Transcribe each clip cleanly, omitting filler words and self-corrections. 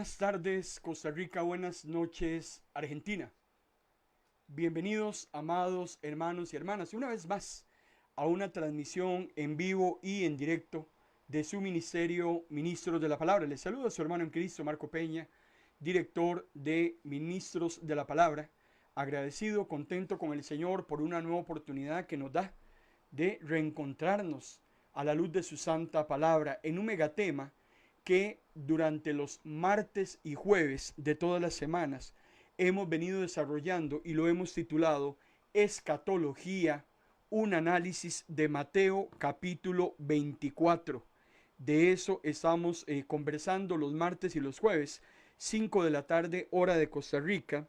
Buenas tardes, Costa Rica, buenas noches, Argentina. Bienvenidos, amados hermanos y hermanas, una vez más a una transmisión en vivo y en directo de su ministerio Ministros de la Palabra. Les saluda a su hermano en Cristo, Marco Peña, director de Ministros de la Palabra. Agradecido, contento con el Señor por una nueva oportunidad que nos da de reencontrarnos a la luz de su santa palabra en un megatema que durante los martes y jueves de todas las semanas hemos venido desarrollando y lo hemos titulado Escatología, un análisis de Mateo capítulo 24. De eso estamos conversando los martes y los jueves, 5 de la tarde, hora de Costa Rica,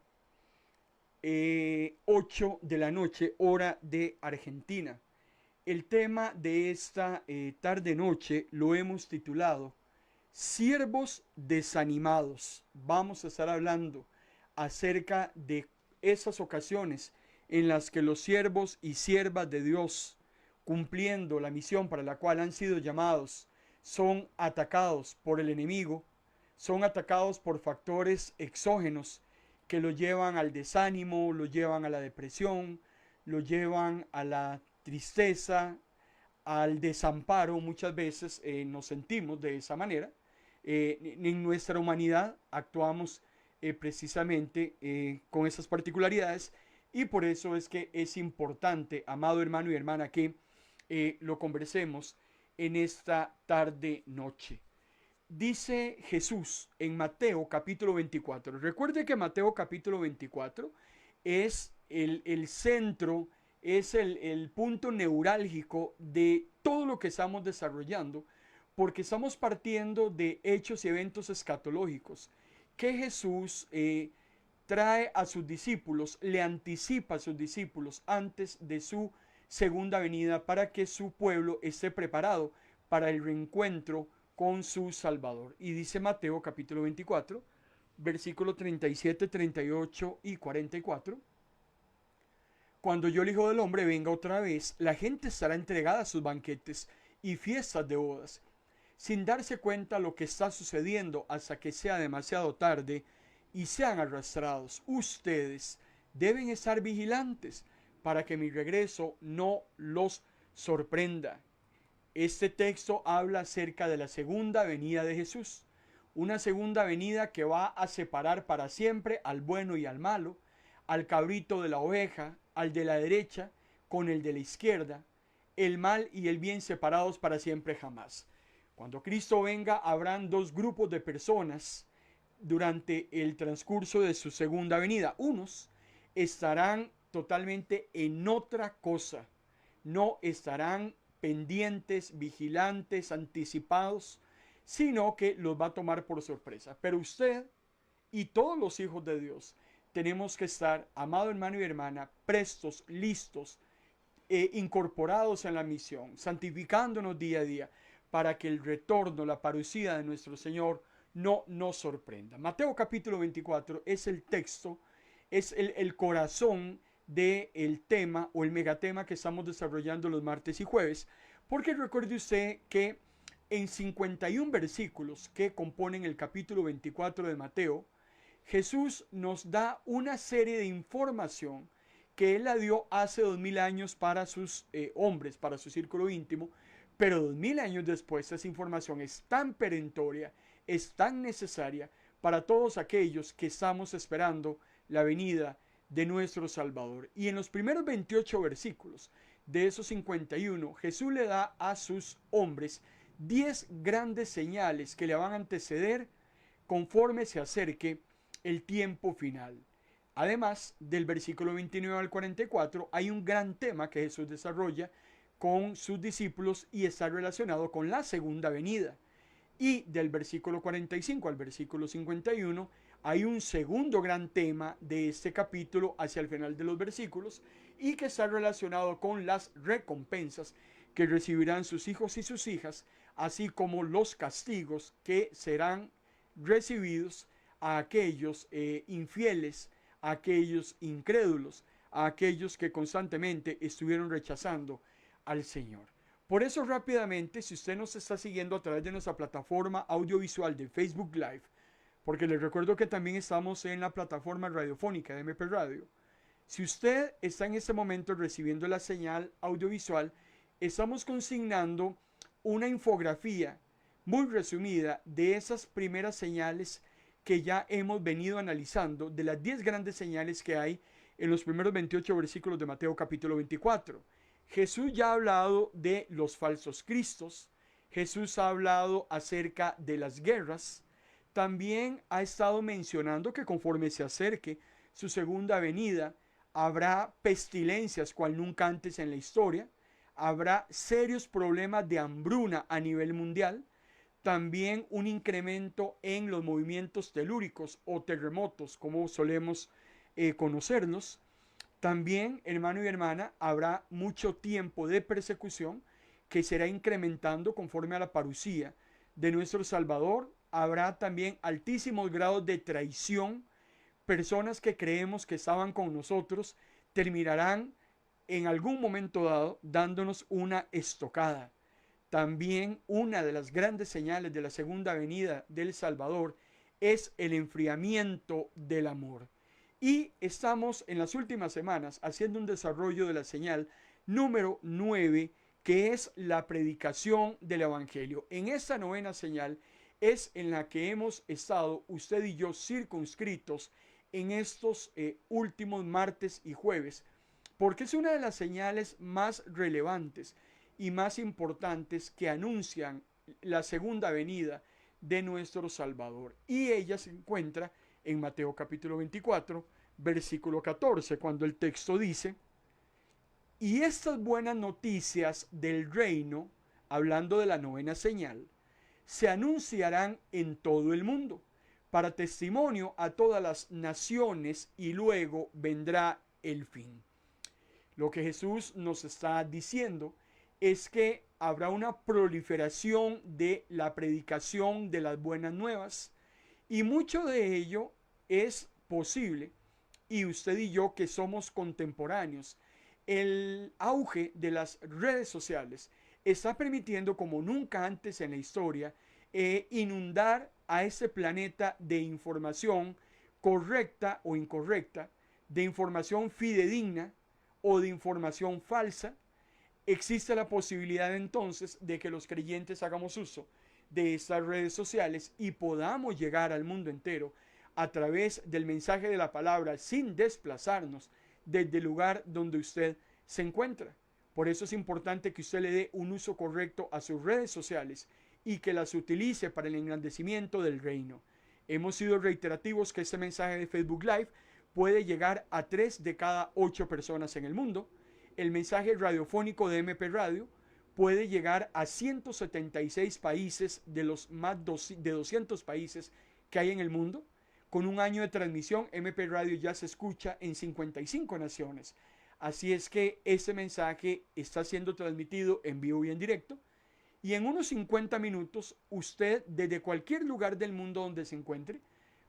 8 de la noche, hora de Argentina. El tema de esta tarde-noche lo hemos titulado Siervos desanimados. Vamos a estar hablando acerca de esas ocasiones en las que los siervos y siervas de Dios, cumpliendo la misión para la cual han sido llamados, son atacados por el enemigo, son atacados por factores exógenos que los llevan al desánimo, los llevan a la depresión, los llevan a la tristeza, al desamparo. Muchas veces nos sentimos de esa manera. En nuestra humanidad actuamos precisamente con esas particularidades, y por eso es que es importante, amado hermano y hermana, que lo conversemos en esta tarde noche. Dice Jesús en Mateo capítulo 24. Recuerde que Mateo capítulo 24 es el centro, es el punto neurálgico de todo lo que estamos desarrollando, porque estamos partiendo de hechos y eventos escatológicos que Jesús trae a sus discípulos, le anticipa a sus discípulos antes de su segunda venida, para que su pueblo esté preparado para el reencuentro con su Salvador. Y dice Mateo capítulo 24, versículo 37, 38 y 44. Cuando yo, el Hijo del Hombre, venga otra vez, la gente estará entregada a sus banquetes y fiestas de bodas, sin darse cuenta lo que está sucediendo hasta que sea demasiado tarde y sean arrastrados. Ustedes deben estar vigilantes para que mi regreso no los sorprenda. Este texto habla acerca de la segunda venida de Jesús, una segunda venida que va a separar para siempre al bueno y al malo, al cabrito de la oveja, al de la derecha con el de la izquierda, el mal y el bien separados para siempre jamás. Cuando Cristo venga, habrán dos grupos de personas durante el transcurso de su segunda venida. Unos estarán totalmente en otra cosa, no estarán pendientes, vigilantes, anticipados, sino que los va a tomar por sorpresa. Pero usted y todos los hijos de Dios tenemos que estar, amado hermano y hermana, prestos, listos, incorporados en la misión, santificándonos día a día, para que el retorno, la parucía de nuestro Señor no nos sorprenda. Mateo capítulo 24 es el texto, es el corazón del tema o el megatema que estamos desarrollando los martes y jueves, porque recuerde usted que en 51 versículos que componen el capítulo 24 de Mateo, Jesús nos da una serie de información que Él la dio hace 2000 años para sus hombres, para su círculo íntimo, pero 2000 años después esa información es tan perentoria, es tan necesaria para todos aquellos que estamos esperando la venida de nuestro Salvador. Y en los primeros 28 versículos de esos 51, Jesús le da a sus hombres 10 grandes señales que le van a anteceder conforme se acerque el tiempo final. Además, del versículo 29 al 44 hay un gran tema que Jesús desarrolla con sus discípulos y está relacionado con la segunda venida. Y del versículo 45 al versículo 51 hay un segundo gran tema de este capítulo hacia el final de los versículos, y que está relacionado con las recompensas que recibirán sus hijos y sus hijas, así como los castigos que serán recibidos a aquellos infieles, a aquellos incrédulos, a aquellos que constantemente estuvieron rechazando al Señor. Por eso, rápidamente, si usted nos está siguiendo a través de nuestra plataforma audiovisual de Facebook Live, porque les recuerdo que también estamos en la plataforma radiofónica de MP Radio. Si usted está en este momento recibiendo la señal audiovisual, estamos consignando una infografía muy resumida de esas primeras señales que ya hemos venido analizando, de las 10 grandes señales que hay en los primeros 28 versículos de Mateo capítulo 24. Jesús ya ha hablado de los falsos cristos, Jesús ha hablado acerca de las guerras, también ha estado mencionando que conforme se acerque su segunda venida, habrá pestilencias cual nunca antes en la historia, habrá serios problemas de hambruna a nivel mundial, también un incremento en los movimientos telúricos o terremotos, como solemos conocerlos. También, hermano y hermana, habrá mucho tiempo de persecución que será incrementando conforme a la parucía de nuestro Salvador. Habrá también altísimos grados de traición. Personas que creemos que estaban con nosotros terminarán en algún momento dado dándonos una estocada. También una de las grandes señales de la segunda venida del Salvador es el enfriamiento del amor. Y estamos en las últimas semanas haciendo un desarrollo de la señal número 9, que es la predicación del Evangelio. En esta novena señal es en la que hemos estado usted y yo circunscritos en estos últimos martes y jueves, porque es una de las señales más relevantes y más importantes que anuncian la segunda venida de nuestro Salvador. Y ella se encuentra en Mateo capítulo 24, versículo 14, cuando el texto dice: y estas buenas noticias del reino, hablando de la novena señal, se anunciarán en todo el mundo, para testimonio a todas las naciones, y luego vendrá el fin. Lo que Jesús nos está diciendo es que habrá una proliferación de la predicación de las buenas nuevas, y mucho de ello es posible, y usted y yo que somos contemporáneos, el auge de las redes sociales está permitiendo como nunca antes en la historia inundar a ese planeta de información correcta o incorrecta, de información fidedigna o de información falsa. Existe la posibilidad entonces de que los creyentes hagamos uso de estas redes sociales y podamos llegar al mundo entero a través del mensaje de la palabra sin desplazarnos desde el lugar donde usted se encuentra. Por eso es importante que usted le dé un uso correcto a sus redes sociales y que las utilice para el engrandecimiento del reino. Hemos sido reiterativos que este mensaje de Facebook Live puede llegar a 3 de cada 8 personas en el mundo. El mensaje radiofónico de MP Radio puede llegar a 176 países de los más de 200 países que hay en el mundo. Con un año de transmisión, MP Radio ya se escucha en 55 naciones. Así es que este mensaje está siendo transmitido en vivo y en directo. Y en unos 50 minutos, usted desde cualquier lugar del mundo donde se encuentre,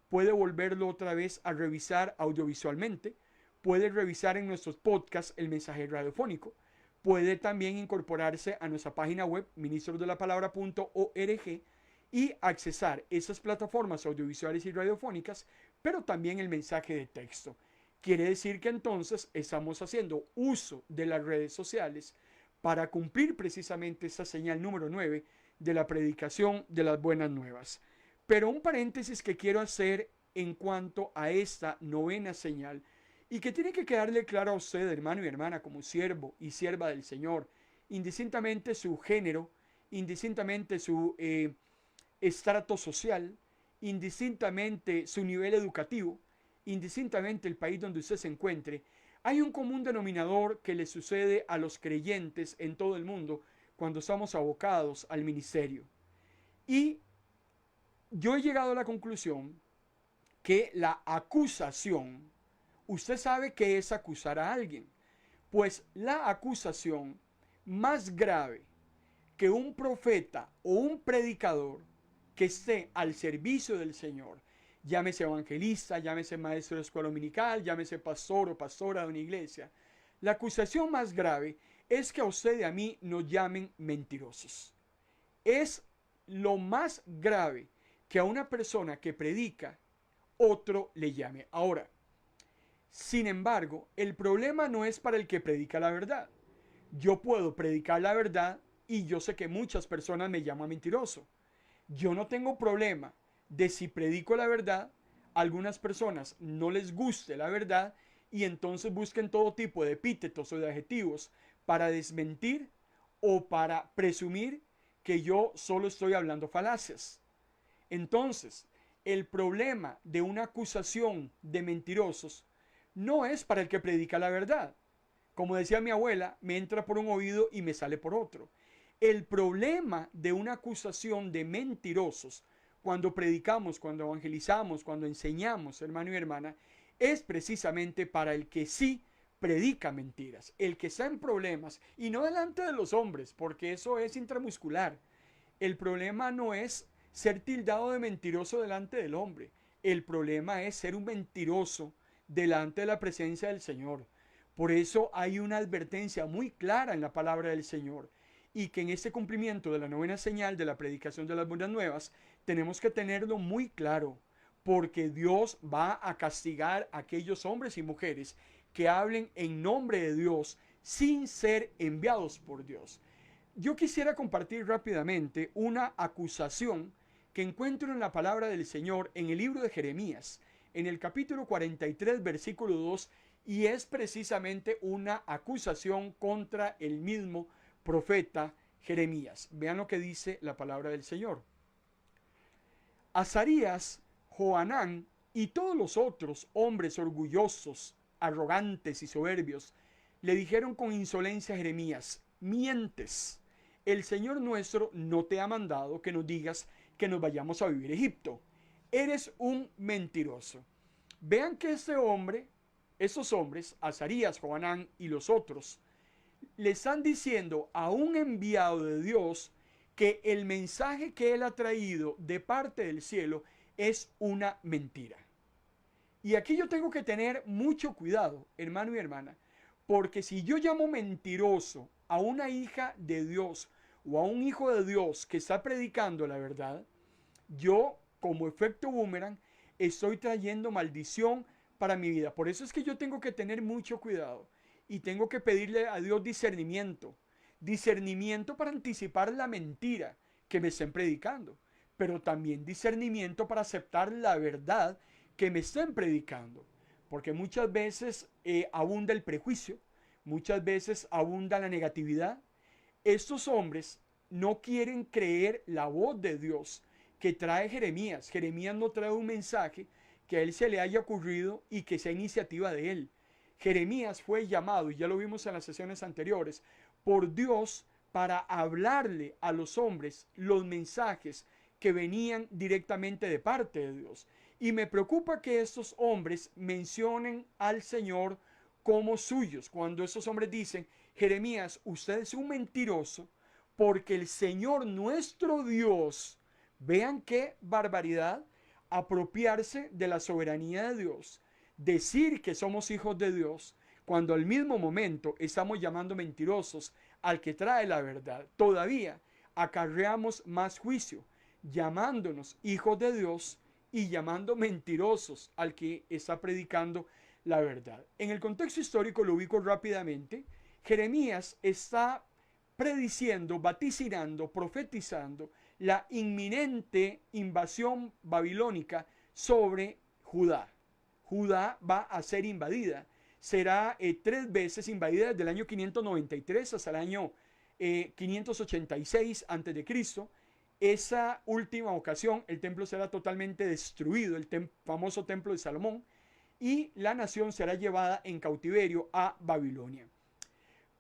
puede volverlo otra vez a revisar audiovisualmente. Puede revisar en nuestros podcasts el mensaje radiofónico. Puede también incorporarse a nuestra página web, ministrosdelapalabra.org, y accesar esas plataformas audiovisuales y radiofónicas, pero también el mensaje de texto. Quiere decir que entonces estamos haciendo uso de las redes sociales para cumplir precisamente esa señal número 9 de la predicación de las buenas nuevas. Pero un paréntesis que quiero hacer en cuanto a esta novena señal, y que tiene que quedarle claro a usted, hermano y hermana, como siervo y sierva del Señor, indistintamente su género, indistintamente su estrato social, indistintamente su nivel educativo, indistintamente el país donde usted se encuentre, hay un común denominador que le sucede a los creyentes en todo el mundo cuando estamos abocados al ministerio. Y yo he llegado a la conclusión que la acusación, usted sabe qué es acusar a alguien, pues la acusación más grave que un profeta o un predicador que esté al servicio del Señor, llámese evangelista, llámese maestro de escuela dominical, llámese pastor o pastora de una iglesia, la acusación más grave es que a usted y a mí nos llamen mentirosos. Es lo más grave que a una persona que predica, otro le llame. Ahora, sin embargo, el problema no es para el que predica la verdad. Yo puedo predicar la verdad y yo sé que muchas personas me llaman mentiroso. Yo no tengo problema de si predico la verdad, a algunas personas no les guste la verdad y entonces busquen todo tipo de epítetos o de adjetivos para desmentir o para presumir que yo solo estoy hablando falacias. Entonces, el problema de una acusación de mentirosos no es para el que predica la verdad. Como decía mi abuela, me entra por un oído y me sale por otro. El problema de una acusación de mentirosos, cuando predicamos, cuando evangelizamos, cuando enseñamos, hermano y hermana, es precisamente para el que sí predica mentiras, el que está en problemas, y no delante de los hombres, porque eso es intramuscular. El problema no es ser tildado de mentiroso delante del hombre. El problema es ser un mentiroso delante de la presencia del Señor. Por eso hay una advertencia muy clara en la palabra del Señor y que en este cumplimiento de la novena señal de la predicación de las buenas nuevas tenemos que tenerlo muy claro, porque Dios va a castigar a aquellos hombres y mujeres que hablen en nombre de Dios sin ser enviados por Dios. Yo quisiera compartir rápidamente una acusación que encuentro en la palabra del Señor en el libro de Jeremías, en el capítulo 43, versículo 2, y es precisamente una acusación contra el mismo profeta Jeremías. Vean lo que dice la palabra del Señor. Azarías, Johanán y todos los otros hombres orgullosos, arrogantes y soberbios le dijeron con insolencia a Jeremías: mientes. El Señor nuestro no te ha mandado que nos digas que nos vayamos a vivir a Egipto. Eres un mentiroso. Vean que esos hombres, Azarías, Johanán y los otros, le están diciendo a un enviado de Dios que el mensaje que él ha traído de parte del cielo es una mentira. Y aquí yo tengo que tener mucho cuidado, hermano y hermana, porque si yo llamo mentiroso a una hija de Dios o a un hijo de Dios que está predicando la verdad, yo, como efecto boomerang, estoy trayendo maldición para mi vida. Por eso es que yo tengo que tener mucho cuidado y tengo que pedirle a Dios discernimiento. Discernimiento para anticipar la mentira que me estén predicando, pero también discernimiento para aceptar la verdad que me estén predicando. Porque muchas veces abunda el prejuicio, muchas veces abunda la negatividad. Estos hombres no quieren creer la voz de Dios que trae Jeremías. Jeremías no trae un mensaje que a él se le haya ocurrido y que sea iniciativa de él. Jeremías fue llamado, y ya lo vimos en las sesiones anteriores, por Dios para hablarle a los hombres los mensajes que venían directamente de parte de Dios. Y me preocupa que estos hombres mencionen al Señor como suyos, cuando estos hombres dicen: Jeremías, usted es un mentiroso, porque el Señor nuestro Dios, vean qué barbaridad, apropiarse de la soberanía de Dios, decir que somos hijos de Dios, cuando al mismo momento estamos llamando mentirosos al que trae la verdad. Todavía acarreamos más juicio, llamándonos hijos de Dios y llamando mentirosos al que está predicando la verdad. En el contexto histórico lo ubico rápidamente. Jeremías está prediciendo, vaticinando, profetizando la inminente invasión babilónica sobre Judá. Judá va a ser invadida. Será 3 veces invadida desde el año 593 hasta el año 586 a.C. Esa última ocasión el templo será totalmente destruido, el famoso templo de Salomón, y la nación será llevada en cautiverio a Babilonia.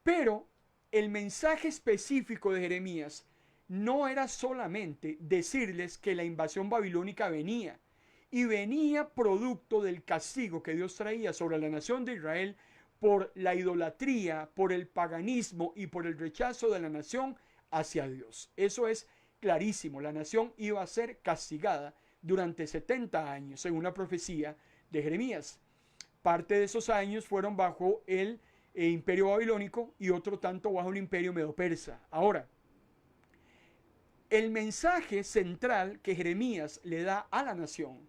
Pero el mensaje específico de Jeremías no era solamente decirles que la invasión babilónica venía, y venía producto del castigo que Dios traía sobre la nación de Israel por la idolatría, por el paganismo y por el rechazo de la nación hacia Dios. Eso es clarísimo. La nación iba a ser castigada durante 70 años, según la profecía de Jeremías. Parte de esos años fueron bajo el imperio babilónico y otro tanto bajo el imperio medo-persa. Ahora, El mensaje central que Jeremías le da a la nación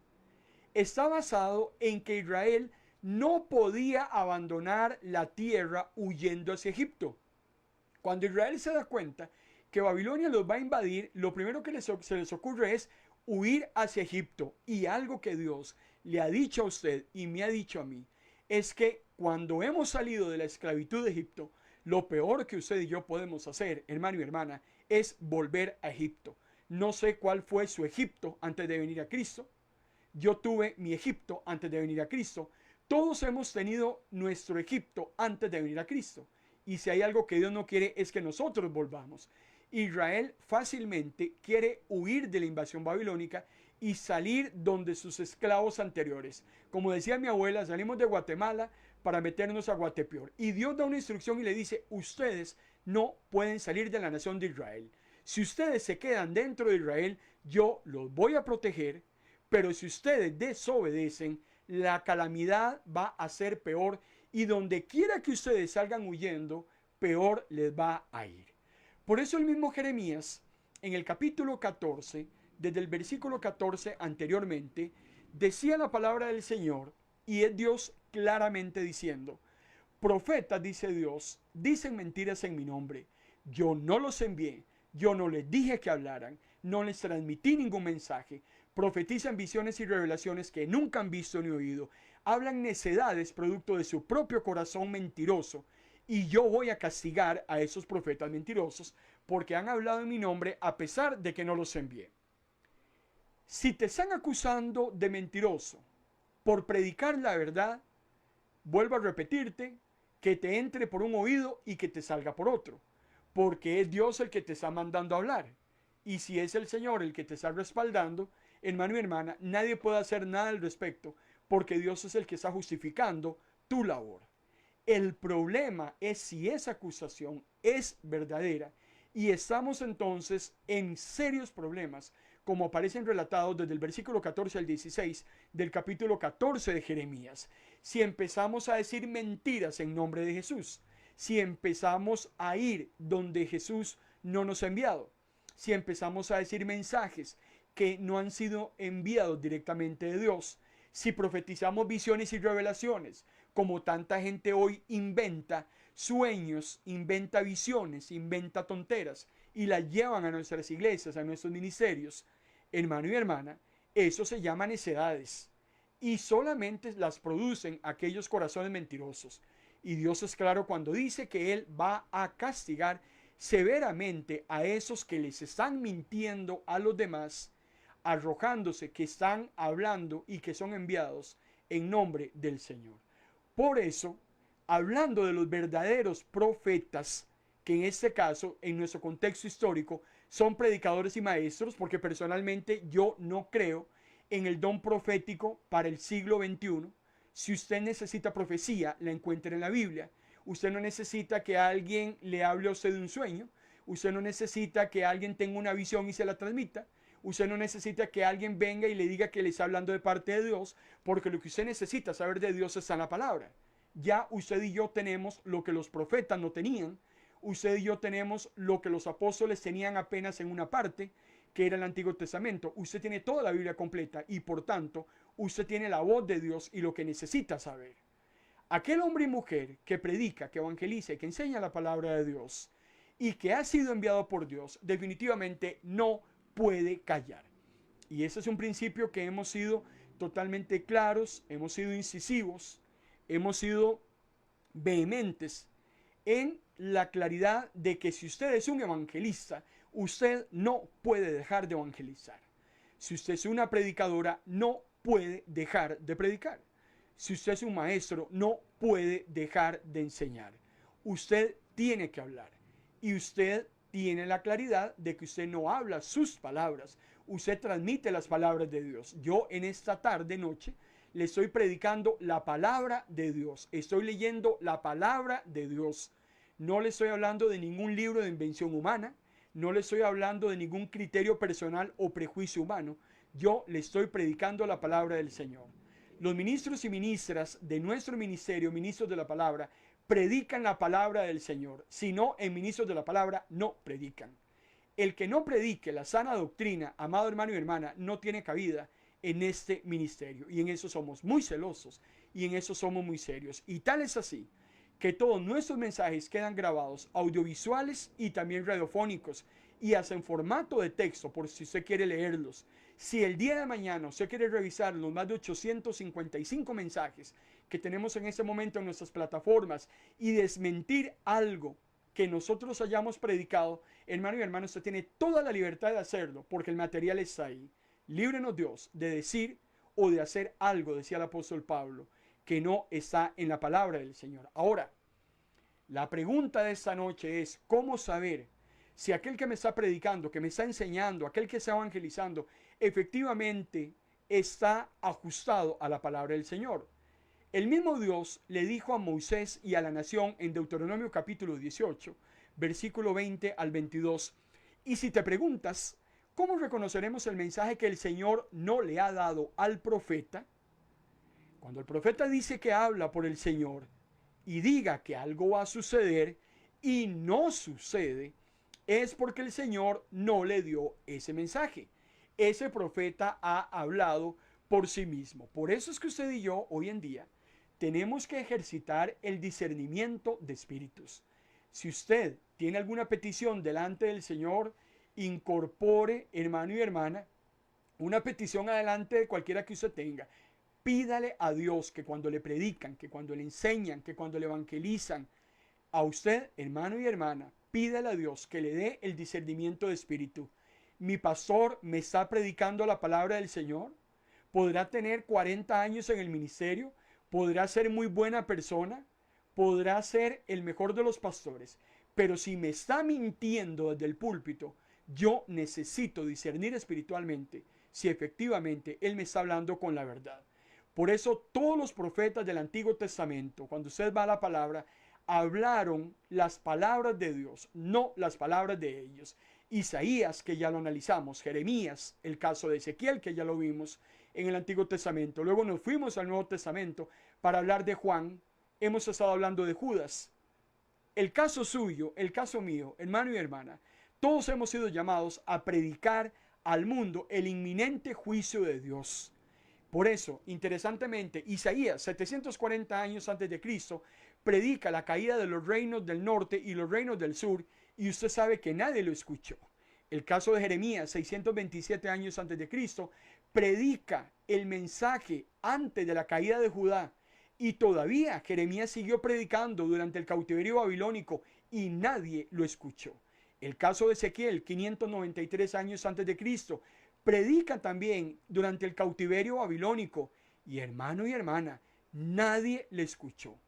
está basado en que Israel no podía abandonar la tierra huyendo hacia Egipto. Cuando Israel se da cuenta que Babilonia los va a invadir, lo primero que se les ocurre es huir hacia Egipto. Y algo que Dios le ha dicho a usted y me ha dicho a mí es que cuando hemos salido de la esclavitud de Egipto, lo peor que usted y yo podemos hacer, hermano y hermana, es volver a Egipto. No sé cuál fue su Egipto antes de venir a Cristo. Yo tuve mi Egipto antes de venir a Cristo. Todos hemos tenido nuestro Egipto antes de venir a Cristo. Y si hay algo que Dios no quiere es que nosotros volvamos. Israel fácilmente quiere huir de la invasión babilónica y salir donde sus esclavos anteriores. Como decía mi abuela, salimos de Guatemala para meternos a Guatepeor. Y Dios da una instrucción y le dice, ustedes no pueden salir de la nación de Israel. Si ustedes se quedan dentro de Israel, yo los voy a proteger, pero si ustedes desobedecen, la calamidad va a ser peor y donde quiera que ustedes salgan huyendo, peor les va a ir. Por eso el mismo Jeremías, en el capítulo 14, desde el versículo 14 anteriormente, decía la palabra del Señor y es Dios claramente diciendo, profetas, dice Dios, dicen mentiras en mi nombre. Yo no los envié, yo no les dije que hablaran, no les transmití ningún mensaje. Profetizan visiones y revelaciones que nunca han visto ni oído. Hablan necedades producto de su propio corazón mentiroso. Y yo voy a castigar a esos profetas mentirosos porque han hablado en mi nombre a pesar de que no los envié. Si te están acusando de mentiroso por predicar la verdad, vuelvo a repetirte, que te entre por un oído y que te salga por otro, porque es Dios el que te está mandando a hablar. Y si es el Señor el que te está respaldando, hermano y hermana, nadie puede hacer nada al respecto, porque Dios es el que está justificando tu labor. El problema es si esa acusación es verdadera y estamos entonces en serios problemas, como aparecen relatados desde el versículo 14 al 16 del capítulo 14 de Jeremías. Si empezamos a decir mentiras en nombre de Jesús, si empezamos a ir donde Jesús no nos ha enviado, si empezamos a decir mensajes que no han sido enviados directamente de Dios, si profetizamos visiones y revelaciones, como tanta gente hoy inventa sueños, inventa visiones, inventa tonteras y las llevan a nuestras iglesias, a nuestros ministerios, hermano y hermana, eso se llama necedades y solamente las producen aquellos corazones mentirosos. Y Dios es claro cuando dice que Él va a castigar severamente a esos que les están mintiendo a los demás, arrojándose que están hablando y que son enviados en nombre del Señor. Por eso, hablando de los verdaderos profetas, que en este caso, en nuestro contexto histórico, son predicadores y maestros, porque personalmente yo no creo en el don profético para el siglo XXI. Si usted necesita profecía, la encuentra en la Biblia. Usted no necesita que alguien le hable a usted de un sueño. Usted no necesita que alguien tenga una visión y se la transmita. Usted no necesita que alguien venga y le diga que le está hablando de parte de Dios, porque lo que usted necesita saber de Dios está en la palabra. Ya usted y yo tenemos lo que los profetas no tenían. Usted y yo tenemos lo que los apóstoles tenían apenas en una parte, que era el Antiguo Testamento. Usted tiene toda la Biblia completa y por tanto, usted tiene la voz de Dios y lo que necesita saber. Aquel hombre y mujer que predica, que evangeliza y que enseña la palabra de Dios y que ha sido enviado por Dios, definitivamente no puede callar. Y ese es un principio que hemos sido totalmente claros, hemos sido incisivos, hemos sido vehementes en la claridad de que si usted es un evangelista, usted no puede dejar de evangelizar. Si usted es una predicadora, no puede dejar de predicar. Si usted es un maestro, no puede dejar de enseñar. Usted tiene que hablar y usted tiene la claridad de que usted no habla sus palabras, usted transmite las palabras de Dios. Yo en esta tarde, noche, le estoy predicando la palabra de Dios, estoy leyendo la palabra de Dios. No le estoy hablando de ningún libro de invención humana, no le estoy hablando de ningún criterio personal o prejuicio humano. Yo le estoy predicando la palabra del Señor. Los ministros y ministras de nuestro ministerio, ministros de la palabra, predican la palabra del Señor. Si no, en ministros de la palabra no predican. El que no predique la sana doctrina, amado hermano y hermana, no tiene cabida en este ministerio. Y en eso somos muy celosos y en eso somos muy serios. Y tal es así que todos nuestros mensajes quedan grabados, audiovisuales y también radiofónicos, y hasta en formato de texto por si usted quiere leerlos. Si el día de mañana usted quiere revisar los más de 855 mensajes que tenemos en este momento en nuestras plataformas y desmentir algo que nosotros hayamos predicado, hermano y hermana, usted tiene toda la libertad de hacerlo porque el material está ahí. Líbrenos Dios de decir o de hacer algo, decía el apóstol Pablo, que no está en la palabra del Señor. Ahora, la pregunta de esta noche es, ¿cómo saber si aquel que me está predicando, que me está enseñando, aquel que está evangelizando, efectivamente está ajustado a la palabra del Señor? El mismo Dios le dijo a Moisés y a la nación en Deuteronomio capítulo 18, versículo 20 al 22, y si te preguntas, ¿cómo reconoceremos el mensaje que el Señor no le ha dado al profeta? Cuando el profeta dice que habla por el Señor y diga que algo va a suceder y no sucede, es porque el Señor no le dio ese mensaje. Ese profeta ha hablado por sí mismo. Por eso es que usted y yo hoy en día tenemos que ejercitar el discernimiento de espíritus. Si usted tiene alguna petición delante del Señor, incorpore, hermano y hermana, una petición adelante de cualquiera que usted tenga. Pídale a Dios que cuando le predican, que cuando le enseñan, que cuando le evangelizan, a usted, hermano y hermana, pídale a Dios que le dé el discernimiento de espíritu. Mi pastor me está predicando la palabra del Señor. Podrá tener 40 años en el ministerio, podrá ser muy buena persona, podrá ser el mejor de los pastores, pero si me está mintiendo desde el púlpito, yo necesito discernir espiritualmente si efectivamente él me está hablando con la verdad. Por eso todos los profetas del Antiguo Testamento, cuando usted va a la palabra, hablaron las palabras de Dios, no las palabras de ellos. Isaías, que ya lo analizamos, Jeremías, el caso de Ezequiel, que ya lo vimos en el Antiguo Testamento. Luego nos fuimos al Nuevo Testamento para hablar de Juan. Hemos estado hablando de Judas. El caso suyo, el caso mío, hermano y hermana, todos hemos sido llamados a predicar al mundo el inminente juicio de Dios. Por eso, interesantemente, Isaías, 740 años antes de Cristo, predica la caída de los reinos del norte y los reinos del sur, y usted sabe que nadie lo escuchó. El caso de Jeremías, 627 años antes de Cristo, predica el mensaje antes de la caída de Judá, y todavía Jeremías siguió predicando durante el cautiverio babilónico y nadie lo escuchó. El caso de Ezequiel, 593 años antes de Cristo, predica también durante el cautiverio babilónico y hermano y hermana, nadie le escuchó.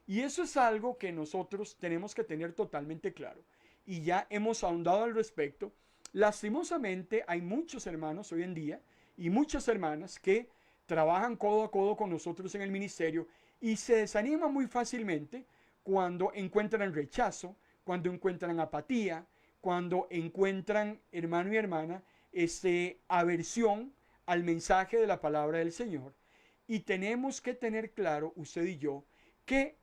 Y eso es algo que nosotros tenemos que tener totalmente claro. Y ya hemos ahondado al respecto. Lastimosamente hay muchos hermanos hoy en día y muchas hermanas que trabajan codo a codo con nosotros en el ministerio y se desaniman muy fácilmente cuando encuentran rechazo, cuando encuentran apatía, cuando encuentran, hermano y hermana, aversión al mensaje de la palabra del Señor. Y tenemos que tener claro, usted y yo, que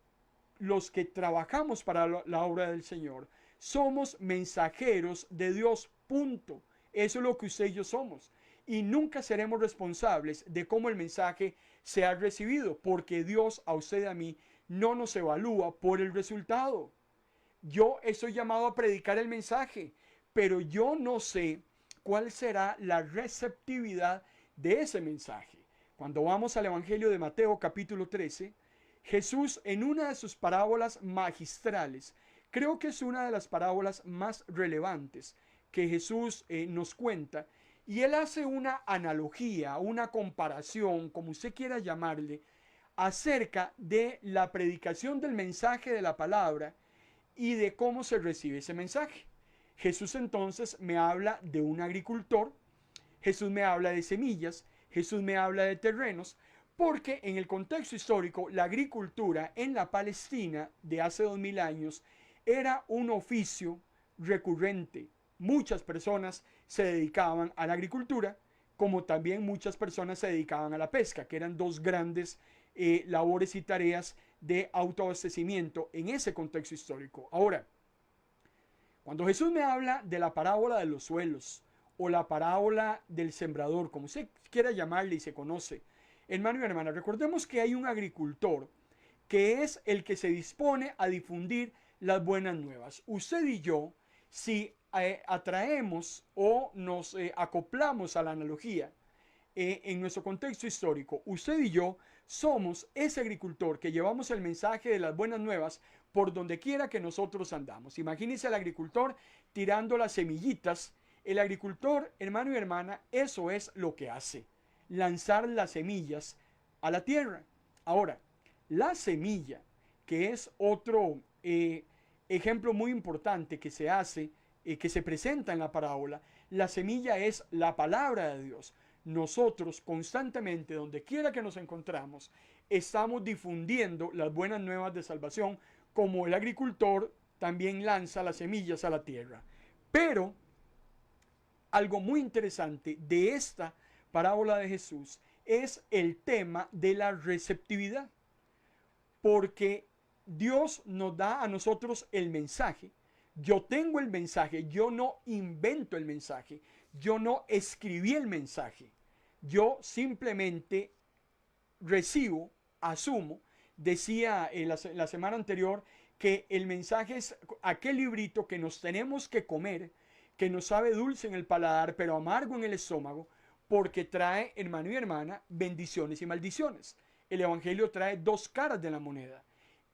los que trabajamos para la obra del Señor somos mensajeros de Dios, punto. Eso es lo que usted y yo somos. Y nunca seremos responsables de cómo el mensaje se ha recibido, porque Dios a usted y a mí no nos evalúa por el resultado. Yo estoy llamado a predicar el mensaje, pero yo no sé cuál será la receptividad de ese mensaje. Cuando vamos al Evangelio de Mateo capítulo 13, Jesús en una de sus parábolas magistrales, creo que es una de las parábolas más relevantes que Jesús nos cuenta, y él hace una analogía, una comparación, como usted quiera llamarle, acerca de la predicación del mensaje de la palabra y de cómo se recibe ese mensaje. Jesús entonces me habla de un agricultor, Jesús me habla de semillas, Jesús me habla de terrenos, porque en el contexto histórico la agricultura en la Palestina de hace 2000 años era un oficio recurrente. Muchas personas se dedicaban a la agricultura, como también muchas personas se dedicaban a la pesca, que eran dos grandes labores y tareas de autoabastecimiento en ese contexto histórico. Ahora, Cuando Jesús me habla de la parábola de los suelos o la parábola del sembrador, como usted quiera llamarle y se conoce, hermano y hermana, recordemos que hay un agricultor que es el que se dispone a difundir las buenas nuevas. Usted y yo, si atraemos o nos acoplamos a la analogía en nuestro contexto histórico, usted y yo somos ese agricultor que llevamos el mensaje de las buenas nuevas por donde quiera que nosotros andamos. Imagínense al agricultor tirando las semillitas. El agricultor, hermano y hermana, eso es lo que hace, lanzar las semillas a la tierra. Ahora, la semilla, que es otro ejemplo muy importante que se hace, que se presenta en la parábola, la semilla es la palabra de Dios. Nosotros constantemente, donde quiera que nos encontramos, estamos difundiendo las buenas nuevas de salvación, como el agricultor también lanza las semillas a la tierra. Pero algo muy interesante de esta parábola de Jesús es el tema de la receptividad, porque Dios nos da a nosotros el mensaje. Yo tengo el mensaje, yo no invento el mensaje, yo no escribí el mensaje, yo simplemente recibo, asumo. Decía la semana anterior que el mensaje es aquel librito que nos tenemos que comer, que nos sabe dulce en el paladar, pero amargo en el estómago, porque trae, hermano y hermana, bendiciones y maldiciones. El Evangelio trae dos caras de la moneda.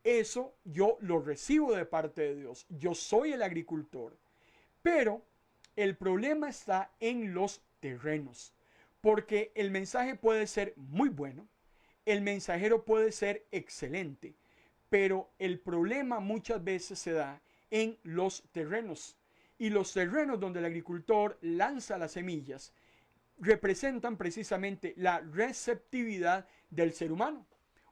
Eso yo lo recibo de parte de Dios. Yo soy el agricultor. Pero el problema está en los terrenos. Porque el mensaje puede ser muy bueno. El mensajero puede ser excelente. Pero el problema muchas veces se da en los terrenos. Y los terrenos donde el agricultor lanza las semillas representan precisamente la receptividad del ser humano.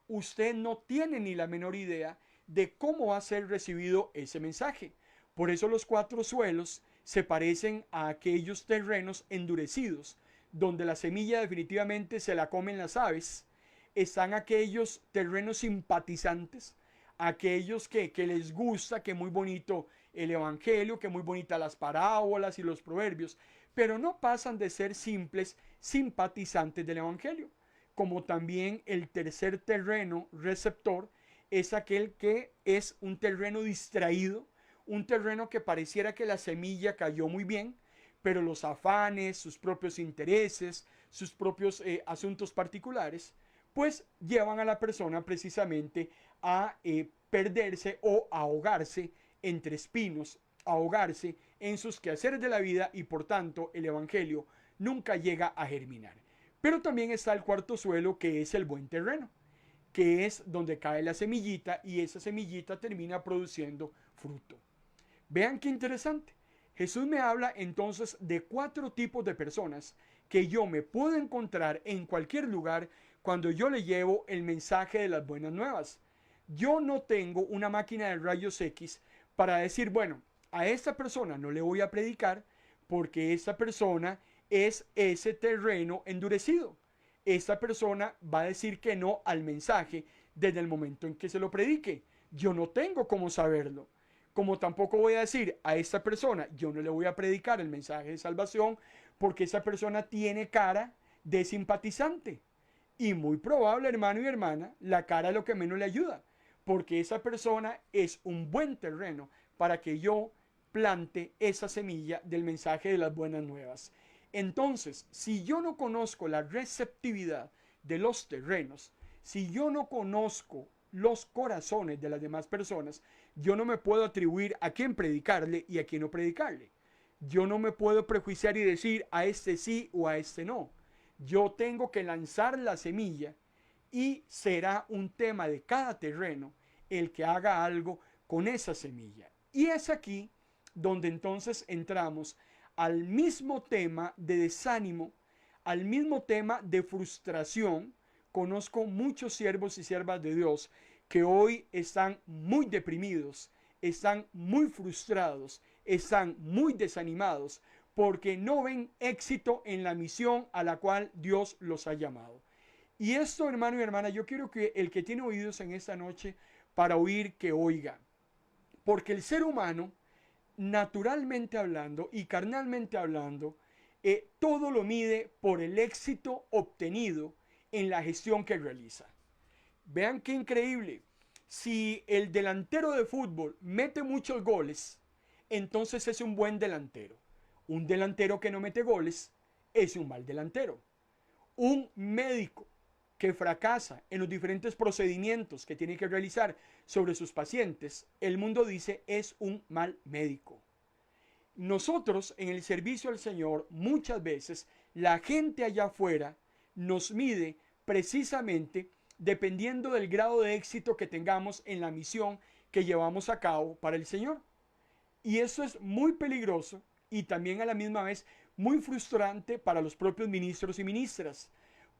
Usted no tiene ni la menor idea de cómo va a ser recibido ese mensaje. Por eso los cuatro suelos se parecen a aquellos terrenos endurecidos, donde la semilla definitivamente se la comen las aves. Están aquellos terrenos simpatizantes, aquellos que les gusta, que muy bonito el evangelio, que muy bonitas las parábolas y los proverbios, pero no pasan de ser simples simpatizantes del evangelio. Como también el tercer terreno receptor es aquel que es un terreno distraído, un terreno que pareciera que la semilla cayó muy bien, pero los afanes, sus propios intereses, sus propios asuntos particulares, pues llevan a la persona precisamente a perderse o ahogarse entre espinos, ahogarse en sus quehaceres de la vida, y por tanto el evangelio nunca llega a germinar. Pero también está el cuarto suelo, que es el buen terreno, que es donde cae la semillita y esa semillita termina produciendo fruto. Vean qué interesante. Jesús me habla entonces de cuatro tipos de personas que yo me puedo encontrar en cualquier lugar cuando yo le llevo el mensaje de las buenas nuevas. Yo no tengo una máquina de rayos X para decir, bueno, a esta persona no le voy a predicar porque esta persona es ese terreno endurecido. Esta persona va a decir que no al mensaje desde el momento en que se lo predique. Yo no tengo cómo saberlo. Como tampoco voy a decir a esta persona, yo no le voy a predicar el mensaje de salvación porque esa persona tiene cara de simpatizante. Y muy probable, hermano y hermana, la cara es lo que menos le ayuda, porque esa persona es un buen terreno para que yo plante esa semilla del mensaje de las buenas nuevas. Entonces, si yo no conozco la receptividad de los terrenos, si yo no conozco los corazones de las demás personas, yo no me puedo atribuir a quién predicarle y a quién no predicarle. Yo no me puedo prejuiciar y decir a este sí o a este no. Yo tengo que lanzar la semilla y será un tema de cada terreno el que haga algo con esa semilla. Y es aquí donde entonces entramos al mismo tema de desánimo, al mismo tema de frustración. Conozco muchos siervos y siervas de Dios que hoy están muy deprimidos, están muy frustrados, están muy desanimados porque no ven éxito en la misión a la cual Dios los ha llamado. Y esto, hermano y hermana, yo quiero que el que tiene oídos en esta noche para oír, que oiga. Porque el ser humano naturalmente hablando y carnalmente hablando, todo lo mide por el éxito obtenido en la gestión que realiza. Vean qué increíble. Si el delantero de fútbol mete muchos goles, entonces es un buen delantero. Un delantero que no mete goles es un mal delantero. Un médico que fracasa en los diferentes procedimientos que tiene que realizar sobre sus pacientes, el mundo dice es un mal médico. Nosotros en el servicio al Señor, muchas veces la gente allá afuera nos mide precisamente dependiendo del grado de éxito que tengamos en la misión que llevamos a cabo para el Señor. Y eso es muy peligroso y también a la misma vez muy frustrante para los propios ministros y ministras,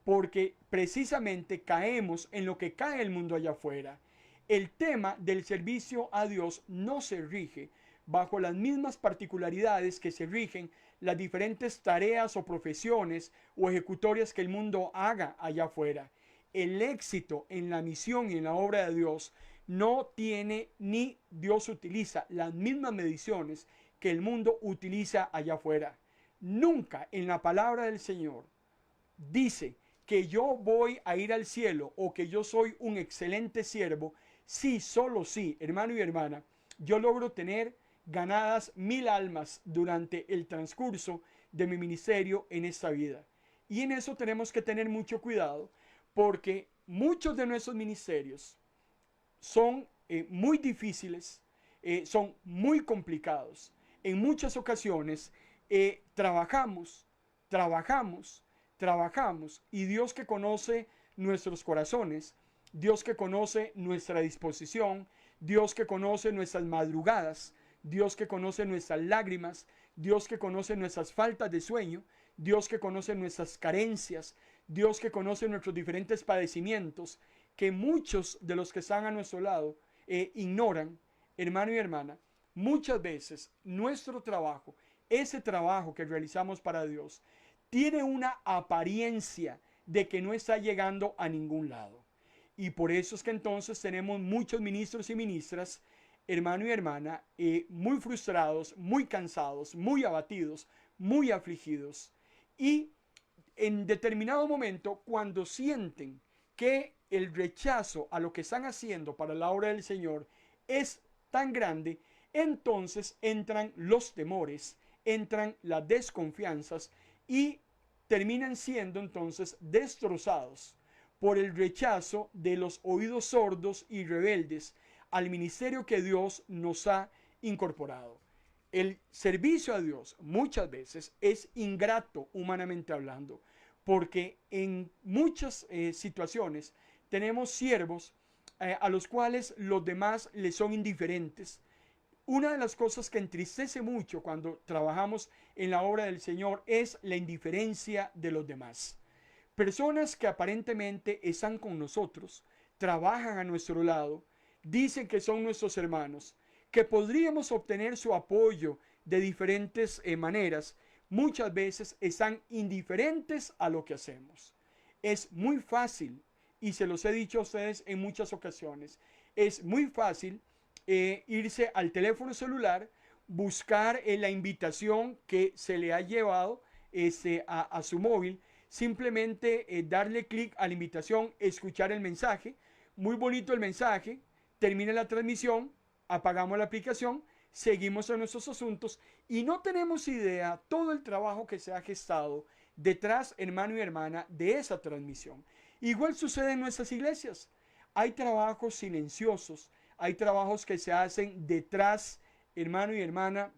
porque precisamente caemos en lo que cae el mundo allá afuera. El tema del servicio a Dios no se rige bajo las mismas particularidades que se rigen las diferentes tareas o profesiones o ejecutorias que el mundo haga allá afuera. El éxito en la misión y en la obra de Dios no tiene ni Dios utiliza las mismas mediciones que el mundo utiliza allá afuera. Nunca en la palabra del Señor dice que yo voy a ir al cielo o que yo soy un excelente siervo si, solo si, hermano y hermana, yo logro tener ganadas 1000 almas durante el transcurso de mi ministerio en esta vida. Y en eso tenemos que tener mucho cuidado porque muchos de nuestros ministerios son muy difíciles, son muy complicados. En muchas ocasiones trabajamos y Dios que conoce nuestros corazones, Dios que conoce nuestra disposición, Dios que conoce nuestras madrugadas, Dios que conoce nuestras lágrimas, Dios que conoce nuestras faltas de sueño, Dios que conoce nuestras carencias, Dios que conoce nuestros diferentes padecimientos, que muchos de los que están a nuestro lado ignoran, hermano y hermana. Muchas veces nuestro trabajo, ese trabajo que realizamos para Dios, tiene una apariencia de que no está llegando a ningún lado. Y por eso es que entonces tenemos muchos ministros y ministras, hermano y hermana, muy frustrados, muy cansados, muy abatidos, muy afligidos. Y en determinado momento, cuando sienten que el rechazo a lo que están haciendo para la obra del Señor es tan grande, entonces entran los temores, entran las desconfianzas y terminan siendo entonces destrozados por el rechazo de los oídos sordos y rebeldes al ministerio que Dios nos ha incorporado. El servicio a Dios muchas veces es ingrato humanamente hablando, porque en muchas situaciones tenemos siervos a los cuales los demás les son indiferentes. Una de las cosas que entristece mucho cuando trabajamos en la obra del Señor es la indiferencia de los demás. Personas que aparentemente están con nosotros, trabajan a nuestro lado, dicen que son nuestros hermanos, que podríamos obtener su apoyo de diferentes maneras, muchas veces están indiferentes a lo que hacemos. Es muy fácil, y se los he dicho a ustedes en muchas ocasiones, es muy fácil irse al teléfono celular, buscar la invitación que se le ha llevado a su móvil, simplemente darle clic a la invitación, escuchar el mensaje, muy bonito el mensaje, termina la transmisión, apagamos la aplicación, seguimos en nuestros asuntos y no tenemos idea todo el trabajo que se ha gestado detrás, hermano y hermana, de esa transmisión. Igual sucede en nuestras iglesias. Hay trabajos silenciosos, hay trabajos que se hacen detrás, hermano y hermana,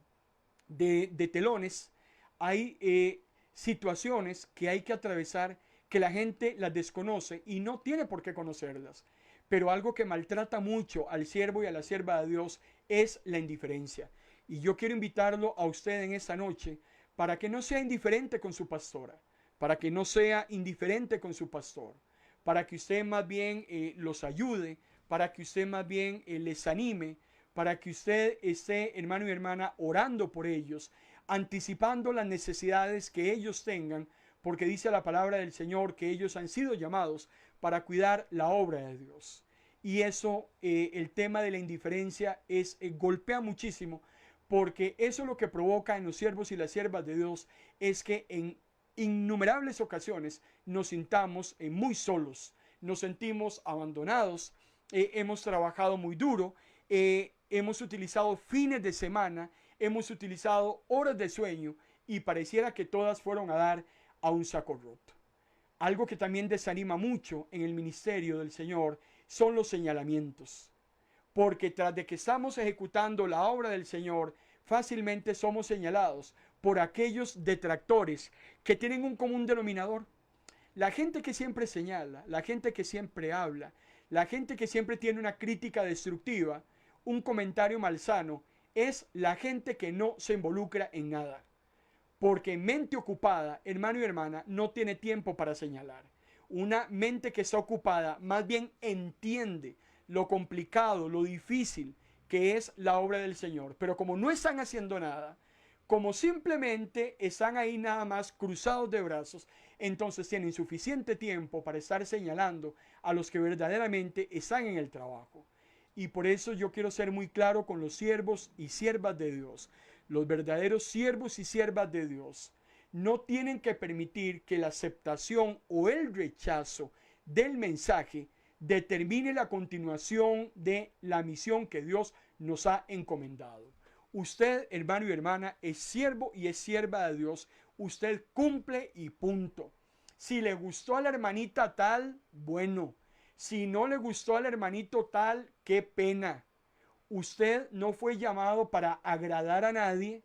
de telones. Hay situaciones que hay que atravesar que la gente las desconoce y no tiene por qué conocerlas. Pero algo que maltrata mucho al siervo y a la sierva de Dios es la indiferencia. Y yo quiero invitarlo a usted en esta noche para que no sea indiferente con su pastora, para que no sea indiferente con su pastor, para que usted más bien los ayude, para que usted más bien les anime, para que usted esté, hermano y hermana, orando por ellos, anticipando las necesidades que ellos tengan, porque dice la palabra del Señor que ellos han sido llamados para cuidar la obra de Dios. Y eso, el tema de la indiferencia golpea muchísimo, porque eso lo que provoca en los siervos y las siervas de Dios es que en innumerables ocasiones nos sintamos muy solos, nos sentimos abandonados, hemos trabajado muy duro, hemos utilizado fines de semana, hemos utilizado horas de sueño y pareciera que todas fueron a dar a un saco roto. Algo que también desanima mucho en el ministerio del Señor son los señalamientos. Porque tras de que estamos ejecutando la obra del Señor, fácilmente somos señalados por aquellos detractores que tienen un común denominador. La gente que siempre señala, la gente que siempre habla, la gente que siempre tiene una crítica destructiva, un comentario malsano, es la gente que no se involucra en nada. Porque mente ocupada, hermano y hermana, no tiene tiempo para señalar. Una mente que está ocupada más bien entiende lo complicado, lo difícil que es la obra del Señor. Pero como no están haciendo nada, como simplemente están ahí nada más cruzados de brazos, entonces tienen suficiente tiempo para estar señalando a los que verdaderamente están en el trabajo. Y por eso yo quiero ser muy claro con los siervos y siervas de Dios. Los verdaderos siervos y siervas de Dios no tienen que permitir que la aceptación o el rechazo del mensaje determine la continuación de la misión que Dios nos ha encomendado. Usted, hermano y hermana, es siervo y es sierva de Dios. Usted cumple y punto. Si le gustó a la hermanita tal, bueno. Si no le gustó al hermanito tal, qué pena. Usted no fue llamado para agradar a nadie